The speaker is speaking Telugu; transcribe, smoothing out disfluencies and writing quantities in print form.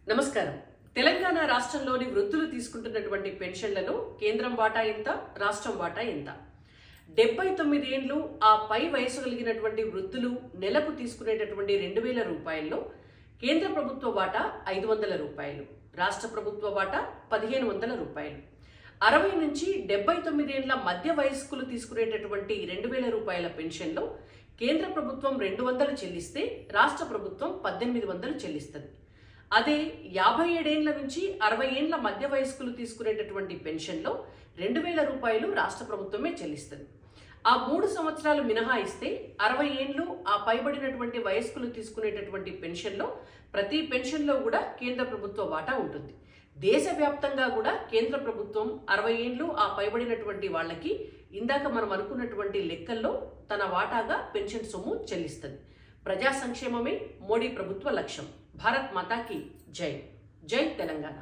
నమస్కారం. తెలంగాణ రాష్ట్రంలోని వృద్ధులు తీసుకుంటున్నటువంటి పెన్షన్లను కేంద్రం వాటా ఎంత, రాష్ట్రం వాటా ఎంత? 79 ఏళ్లు ఆ పై వయసు కలిగినటువంటి వృద్ధులు నెలకు తీసుకునేటటువంటి 2000 రూపాయల్లో కేంద్ర ప్రభుత్వ వాటా 500 రూపాయలు, రాష్ట్ర ప్రభుత్వ వాటా 1500 రూపాయలు. 60 నుంచి 79 ఏళ్ల మధ్య వయస్కులు తీసుకునేటటువంటి 2000 రూపాయల పెన్షన్లో కేంద్ర ప్రభుత్వం 200 చెల్లిస్తే రాష్ట్ర ప్రభుత్వం 1800 చెల్లిస్తుంది. అదే 57 ఏళ్ల నుంచి 60 ఏళ్ల మధ్య వయస్కులు తీసుకునేటటువంటి పెన్షన్లో 2000 రూపాయలు రాష్ట్ర ప్రభుత్వమే చెల్లిస్తుంది. ఆ 3 సంవత్సరాలు మినహాయిస్తే 60 ఏళ్లు ఆ పైబడినటువంటి వయస్కులు తీసుకునేటటువంటి పెన్షన్లో ప్రతి పెన్షన్లో కూడా కేంద్ర ప్రభుత్వ వాటా ఉంటుంది. దేశవ్యాప్తంగా కూడా కేంద్ర ప్రభుత్వం 60 ఏళ్లు ఆ పైబడినటువంటి వాళ్ళకి ఇందాక మనం అనుకున్నటువంటి లెక్కల్లో తన వాటాగా పెన్షన్ సొమ్ము చెల్లిస్తుంది. ప్రజా సంక్షేమమే మోడీ ప్రభుత్వ లక్ష్యం. భారత్ మాతాకి జై. జై తెలంగాణ.